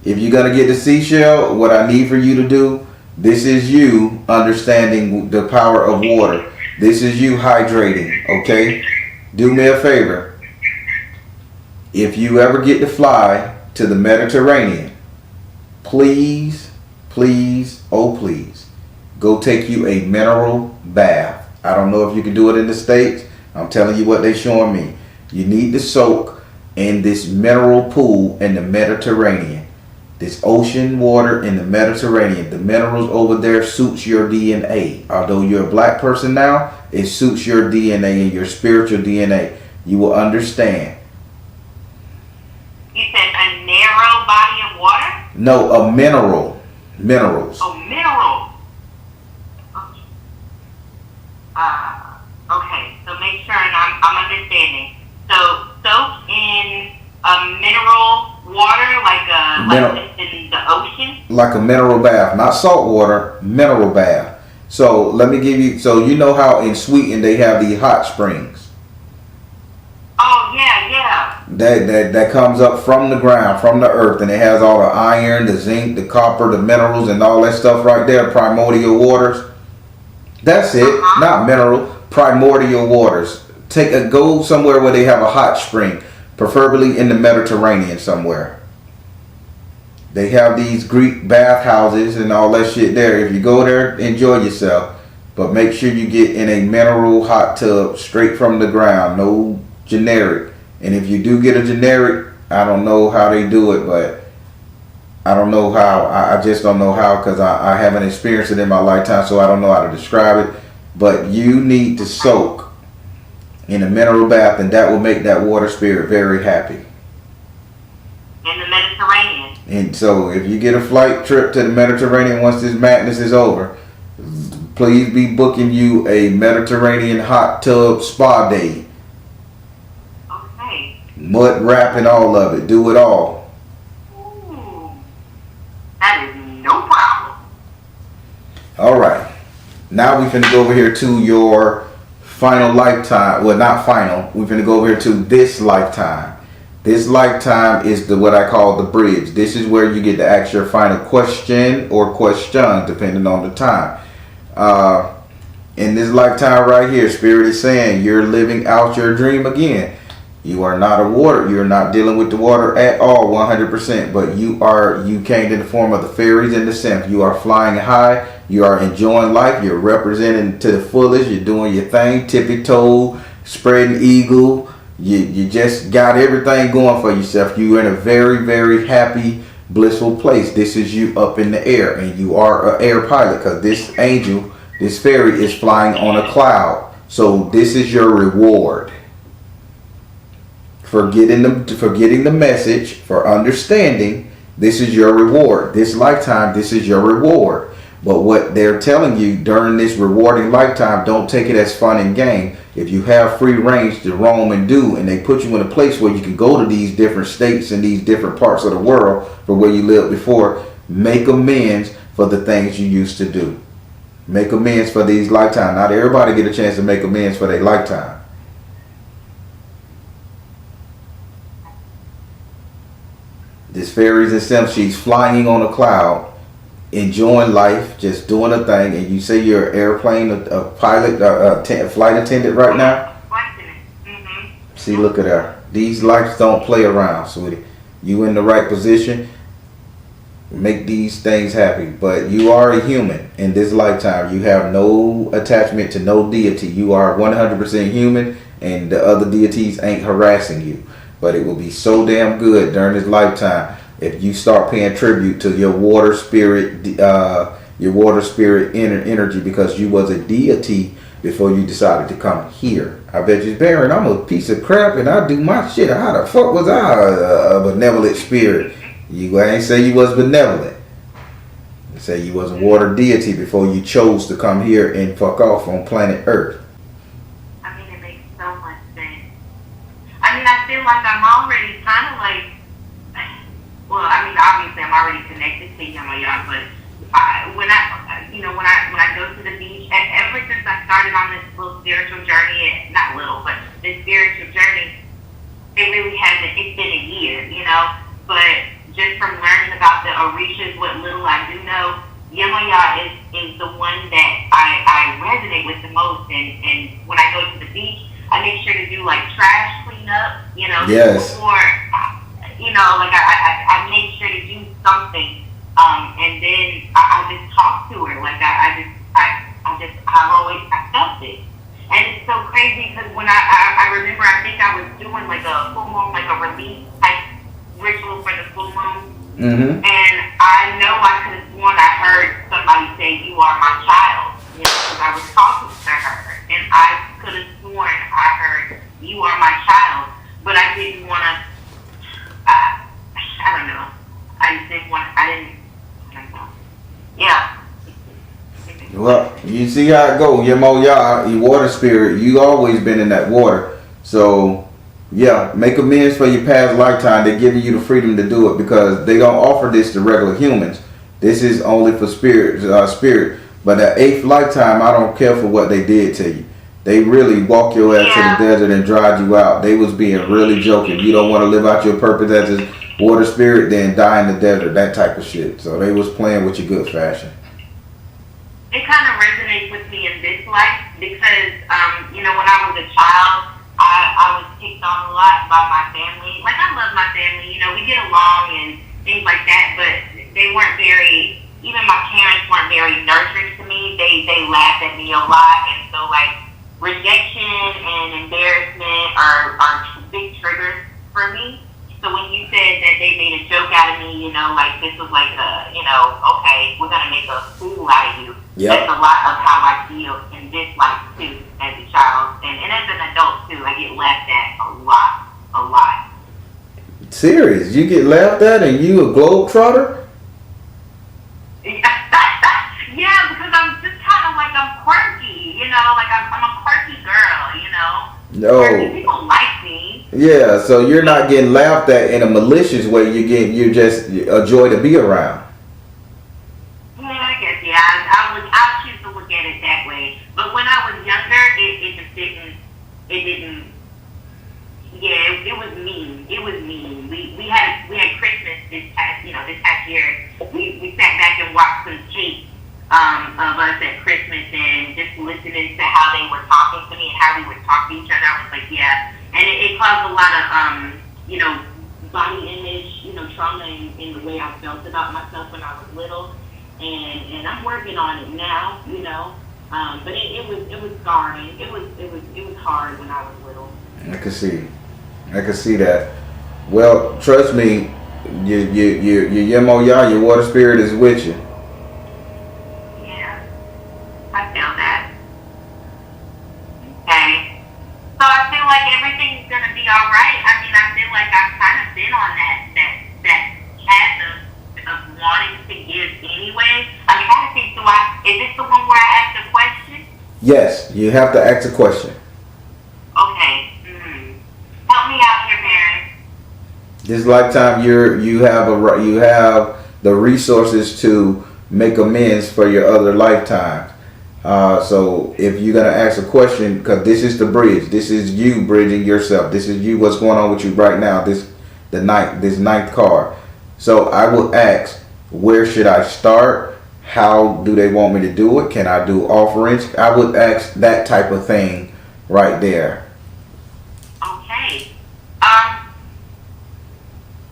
If you're gonna get the seashell, what I need for you to do, this is you understanding the power of water. This is you hydrating. Okay. Do me a favor. If you ever get to fly to the Mediterranean, please, oh please, go take you a mineral bath. I don't know if you can do it in the States. I'm telling you what they're showing me. You need to soak in this mineral pool in the Mediterranean. This ocean water in the Mediterranean. The minerals over there suits your DNA. Although you're a black person now, it suits your DNA and your spiritual DNA. You will understand. You said a narrow body of water? No, a mineral. Minerals. Oh, mineral. Okay, so make sure and I'm understanding. So soak in a mineral water like in the ocean? Like a mineral bath. Not salt water, mineral bath. So let me give you, so you know how in Sweden they have these hot springs. Oh, yeah. That comes up from the ground, from the earth, and it has all the iron, the zinc, the copper, the minerals, and all that stuff right there, primordial waters. That's it, not mineral, primordial waters. Go somewhere where they have a hot spring, preferably in the Mediterranean somewhere. They have these Greek bathhouses and all that shit there. If you go there, enjoy yourself, but make sure you get in a mineral hot tub straight from the ground, no generic. And if you do get a generic, I don't know how they do it, but I don't know how. I just don't know how, because I haven't experienced it in my lifetime, so I don't know how to describe it. But you need to soak in a mineral bath, and that will make that water spirit very happy. In the Mediterranean. And so if you get a flight trip to the Mediterranean once this madness is over, please be booking you a Mediterranean hot tub spa day. Okay. Mud wrapping, all of it. Do it all. Ooh. That is no problem. All right. Now we're finna go over here to your final lifetime. Well, not final. We're finna go over here to this lifetime. This lifetime is what I call the bridge. This is where you get to ask your final question or questions, depending on the time. In this lifetime right here, Spirit is saying you're living out your dream again. You are not a water. You're not dealing with the water at all, 100%. But you came in the form of the fairies and the synth. You are flying high. You are enjoying life. You're representing to the fullest. You're doing your thing, tippy toe, spreading eagle. You just got everything going for yourself. You're in a very, very happy, blissful place. This is you up in the air, and you are an air pilot, because this angel, this fairy, is flying on a cloud. So this is your reward for getting the message, for understanding. This is your reward. This lifetime, this is your reward. But what they're telling you during this rewarding lifetime, don't take it as fun and game. If you have free range to roam and do, and they put you in a place where you can go to these different states and these different parts of the world for where you lived before, make amends for the things you used to do. Make amends for these lifetimes. Not everybody get a chance to make amends for their lifetime. This fairies and simps, she's flying on a cloud, enjoying life, just doing a thing. And you say you're an airplane, a pilot, a flight attendant right now? Mm-hmm. See, look at her. These lights don't play around, sweetie. You in the right position, make these things happen. But you are a human in this lifetime. You have no attachment to no deity. You are 100% human, and the other deities ain't harassing you. But it will be so damn good during this lifetime if you start paying tribute to your water spirit, energy, because you was a deity before you decided to come here. I bet you, Baron, I'm a piece of crap and I do my shit. How the fuck was I a benevolent spirit? You ain't say you was benevolent. You say you was a water deity before you chose to come here and fuck off on planet Earth. I mean, it makes so much sense. I mean, I feel like I'm already kind of like, well, I mean, obviously I'm already connected to Yamaya, but when I go to the beach, ever since I started on this little spiritual journey, not little, but this spiritual journey, it really hasn't, it's been a year, but just from learning about the Orishas, what little I do know, Yamaya is the one that I resonate with the most, and when I go to the beach, I make sure to do like trash cleanup, Yes. before, I make sure to do something, and then I just talk to her, like I've always felt it, and it's it's so crazy because when I remember, I think I was doing like a full moon, like a release type ritual for the full moon. Mm-hmm. And I know I could have sworn I heard somebody say, "You are my child," you know, because I was talking to her, and I could have sworn I heard, "You are my child," but I didn't want to. I don't know. I just didn't want. I don't know. Yeah. Well, you see how it go. Your water spirit, you always been in that water. So, yeah, make amends for your past lifetime. They're giving you the freedom to do it because they don't offer this to regular humans. This is only for spirit. But the 8th lifetime, I don't care for what they did to you. They really walked your ass to the desert and dried you out. They was being really joking. You don't want to live out your purpose as a water spirit, then die in the desert. That type of shit. So they was playing with your good fashion. It kind of resonates with me in this life because, you know, when I was a child, I was picked on a lot by my family. Like, I love my family, you know, we get along and things like that, but they weren't very, even my parents weren't very nurturing to me. They laughed at me a lot, and so, like, rejection and embarrassment are big triggers for me. So when you said that they made a joke out of me, you know, like this was like a, you know, okay, we're going to make a fool out of you. Yep. That's a lot of how I feel in this life, too, as a child. And as an adult, too, I get laughed at a lot. Serious? You get laughed at and you a globetrotter? Yeah, because I'm just kind of like, I'm quirky, you know, like I'm a quirky girl, you know. No. Quirky people like me. Yeah, so you're not getting laughed at in a malicious way. You're just a joy to be around. Yeah, I guess, yeah. I choose to look at it that way. But when I was younger, it just didn't, yeah, it was mean. It was mean. We had Christmas this past year. We sat back and watched some tape of us at Christmas and just listening to how they were talking to me and how we would talk to each other. I was like, yeah. And it caused a lot of, you know, body image, you know, trauma in the way I felt about myself when I was little. And I'm working on it now, you know. But it was scarring. It was hard when I was little. I can see that. Well, trust me, your Yemoya, your water spirit is with you. Yeah, I feel that. Okay. So I feel like everything's gonna be all right. I mean, I feel like I've kind of been on that path of wanting to give anyway. I'm trying to think, is this the one where I asked a question? Yes, you have to ask a question. Okay. Help me out here, Baron. This lifetime, you have the resources to make amends for your other lifetimes. So if you're gonna ask a question, because this is the bridge, this is you bridging yourself. This is you. What's going on with you right now? This ninth card. So I will ask, where should I start? How do they want me to do it? Can I do offerings? I would ask that type of thing right there. Okay.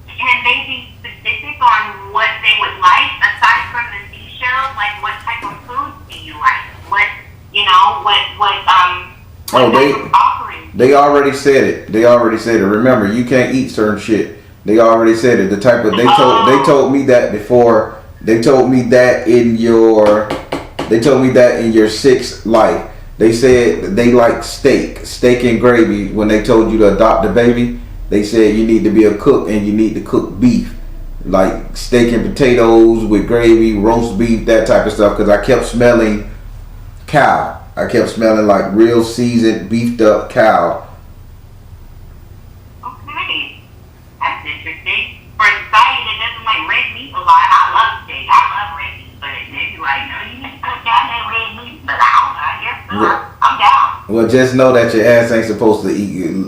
Can they be specific on what they would like aside from the seashells? Like, what type of food do you like? What offerings? They already said it. Remember, you can't eat certain shit. They already said it. The type of they told me that before. They told me that in your 6th life. They said they like steak and gravy. When they told you to adopt a baby, they said you need to be a cook and you need to cook beef, like steak and potatoes with gravy, roast beef, that type of stuff. Because I kept smelling cow. I kept smelling like real seasoned, beefed up cow. Okay, that's interesting. For society that doesn't like red meat a lot, I love steak. I love red meat, but they be like, no, you need to put down that red meat. But I guess so. I'm down. Well, just know that your ass ain't supposed to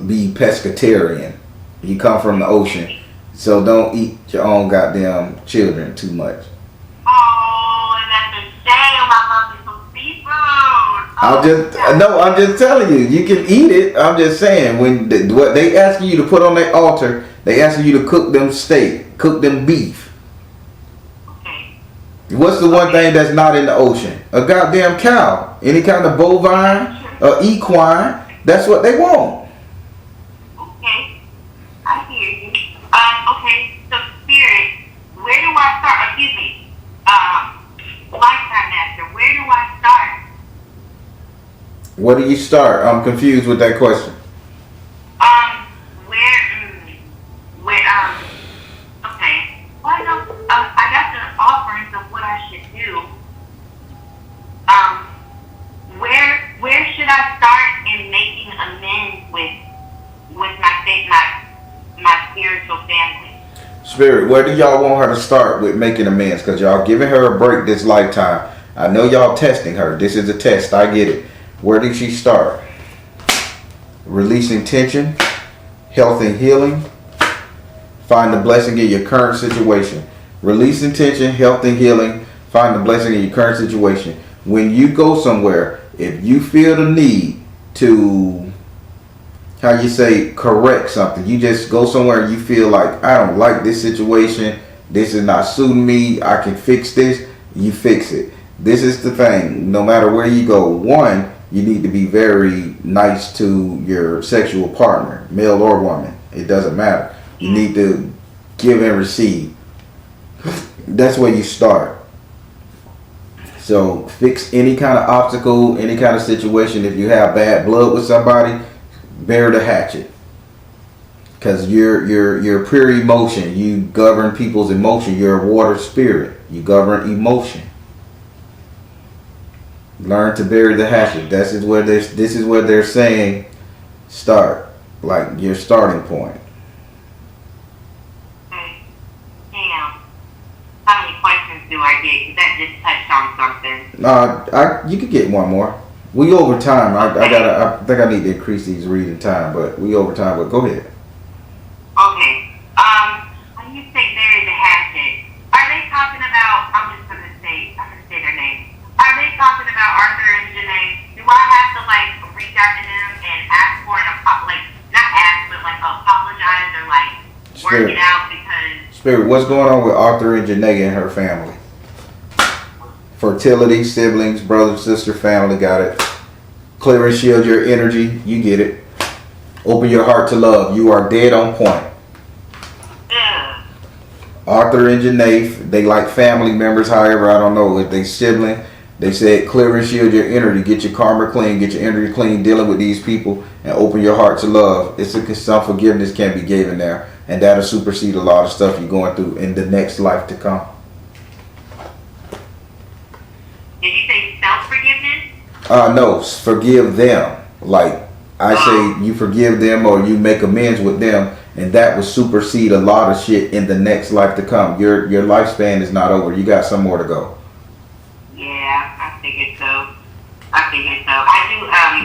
be pescatarian. You come from the ocean, so don't eat your own goddamn children too much. Oh, that's a shame. I love me some seafood. I'm just telling you, you can eat it. I'm just saying, what they asking you to put on that altar, they asking you to cook them steak, cook them beef. Okay. What's the one thing that's not in the ocean? A goddamn cow. Any kind of bovine, equine. That's what they want. Okay, I hear you. Okay, so spirit, where do I start? Excuse me. Lifetime master, where do I start? Where do you start? I'm confused with that question. Okay. Well, I got the offerings of what I should do. Where should I start in making amends with my spiritual family? Spirit, where do y'all want her to start with making amends? Because y'all giving her a break this lifetime. I know y'all testing her. This is a test. I get it. Where did she start? Releasing tension, health and healing. Find the blessing in your current situation. Releasing tension, health and healing. Find the blessing in your current situation. When you go somewhere, if you feel the need to, correct something, you just go somewhere and you feel like, I don't like this situation, this is not suiting me, I can fix this, you fix it. This is the thing, no matter where you go, one, you need to be very nice to your sexual partner, male or woman, it doesn't matter. You need to give and receive. That's where you start. So fix any kind of obstacle, any kind of situation. If you have bad blood with somebody, bury the hatchet. Because you're pure emotion. You govern people's emotion. You're a water spirit. You govern emotion. Learn to bury the hatchet. This is where they're saying start. Like your starting point. How many questions do I get? 'Cause that just touched on something. You could get one more. We over time. I think I need to increase these reading time, but we over time. But go ahead. Okay. When you say bury the hatchet, are they talking about? I'm gonna say their name. Are they talking about Arthur and Janae? Do I have to reach out to them and ask for an not ask, but apologize or work it out because? Spirit, what's going on with Arthur and Janae and her family? Fertility, siblings, brother, sister, family, got it. Clear and shield your energy, you get it. Open your heart to love, you are dead on point. Yeah. Arthur and Janae, they like family members, however, I don't know if they sibling. They said clear and shield your energy, get your karma clean, get your energy clean dealing with these people, and open your heart to love. Some forgiveness can be given there, and that'll supersede a lot of stuff you're going through in the next life to come. Did you say self-forgiveness? No, forgive them. Like I say, you forgive them or you make amends with them, and that will supersede a lot of shit in the next life to come. Your lifespan is not over. You got some more to go. Yeah, I figured so. I do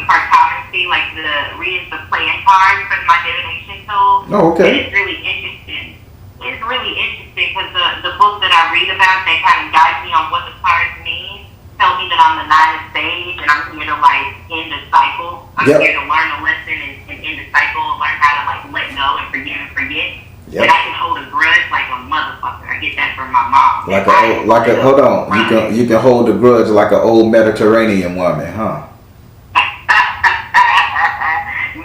cartography, the reading the playing cards for my divination tool. Oh, okay. And it's really interesting. It's really interesting because the book that I read about, they kind of guide me on what the cards mean. Tell me that I'm the ninth stage and I'm here to end the cycle. I'm here to learn a lesson and end the cycle, learn how to let go and forgive and forget. Yep. And I can hold a grudge like a motherfucker. I get that from my mom. Hold on. You can hold a grudge like an old Mediterranean woman, huh?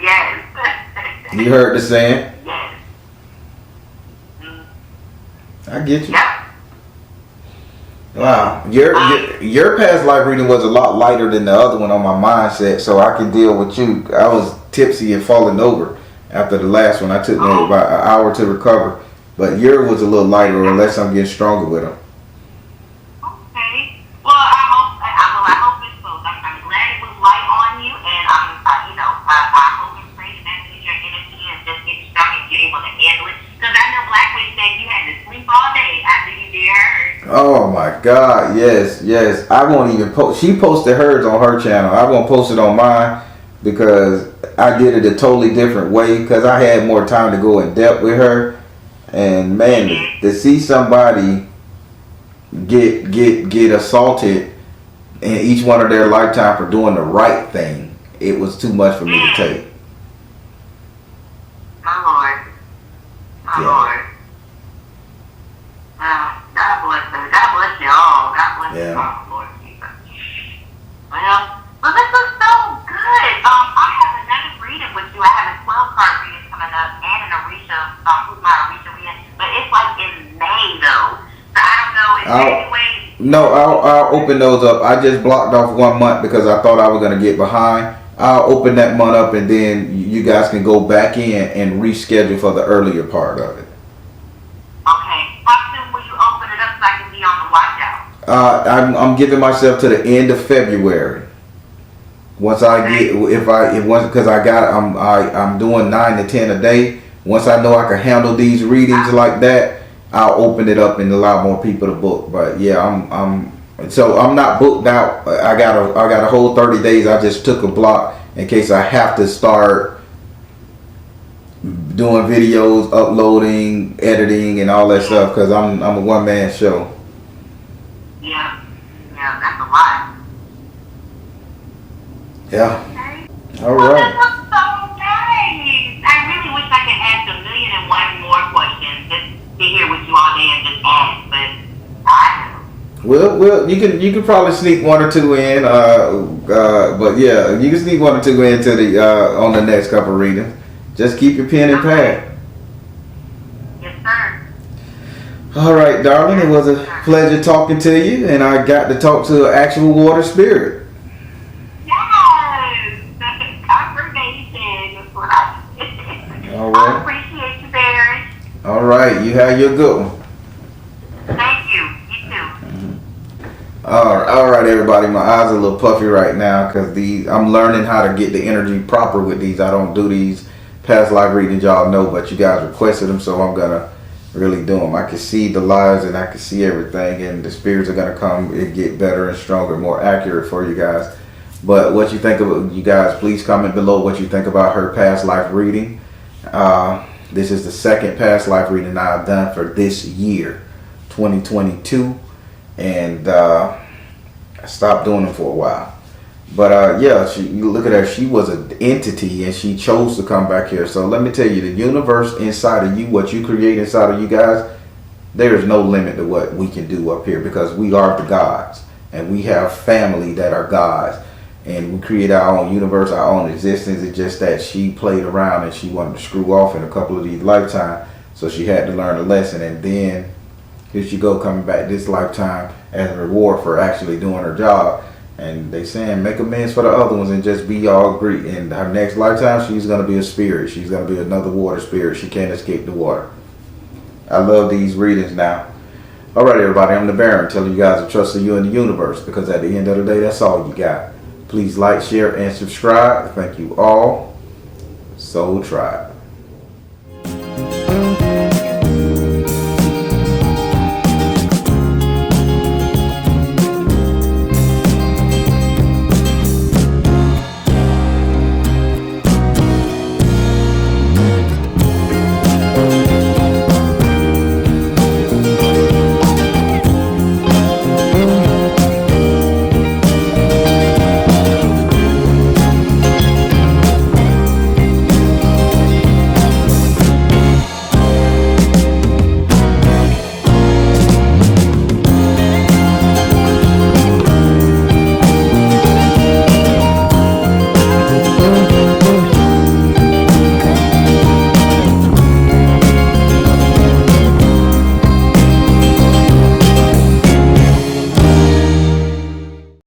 Yes. You heard the saying? Yes. I get you. Yep. Wow, your past life reading was a lot lighter than the other one on my mindset, so I can deal with you. I was tipsy and falling over after the last one. I took me about an hour to recover, but yours was a little lighter, unless I'm getting stronger with them. Okay. Well, I hope it's both. I'm glad it was light on you, and I hope and pray that means your energy and just get strong and you're able to handle it. Because I know Black Witch said you had to sleep all day after you did hers. Oh my God, yes. I won't even post. She posted hers on her channel. I won't post it on mine because I did it a totally different way because I had more time to go in depth with her. And man, to see somebody get assaulted in each one of their lifetime for doing the right thing, it was too much for me to take. My Lord. God bless them. God bless you all. God bless you all, Lord Jesus. Well, this was so good. I'll open those up. I just blocked off 1 month because I thought I was gonna get behind. I'll open that month up, and then you guys can go back in and reschedule for the earlier part of it. Okay. How soon will you open it up so I can be on the watch out? I'm giving myself to the end of February. Once I get, because I'm doing 9 to 10 a day. Once I know I can handle these readings like that, I'll open it up and allow more people to book. But yeah, I'm not booked out. I got a whole 30 days. I just took a block in case I have to start doing videos, uploading, editing, and all that stuff, because I'm a one-man show. Yeah, that's a lot. Yeah. Okay. All Well, right. that was so nice. I really wish I could ask 1,000,001 more questions just to hear what you all day and just ask, but I Well, you can probably sneak 1 or 2 in. But yeah, you can sneak 1 or 2 into the on the next couple readings. Just keep your pen and pad. Yes, sir. All right, darling. It was a pleasure talking to you, and I got to talk to an actual water spirit. Yes. Confirmation. That's what I All right. I appreciate you, Barry. All right. You have your good one. Thank you. You too. All right, everybody. My eyes are a little puffy right now because I'm learning how to get the energy proper with these. I don't do these past life readings, y'all know, but you guys requested them, so I'm gonna really do them. I can see the lives and I can see everything, and the spirits are gonna come and get better and stronger, more accurate for you guys. But what you think of, you guys, please comment below what you think about her past life reading. This is the second past life reading I've done for this year, 2022. And I stopped doing them for a while. But yeah, you look at her, she was an entity and she chose to come back here. So let me tell you, the universe inside of you, what you create inside of you guys, there is no limit to what we can do up here, because we are the gods and we have family that are gods. And we create our own universe, our own existence. It's just that she played around and she wanted to screw off in a couple of these lifetimes. So she had to learn a lesson. And then here she go, coming back this lifetime as a reward for actually doing her job. And they saying make amends for the other ones and just be all great. In her next lifetime, she's going to be a spirit. She's going to be another water spirit. She can't escape the water. I love these readings now. All right, everybody, I'm the Baron, telling you guys to trust in you and the universe, because at the end of the day, that's all you got. Please like, share, and subscribe. Thank you all. Soul Tribe.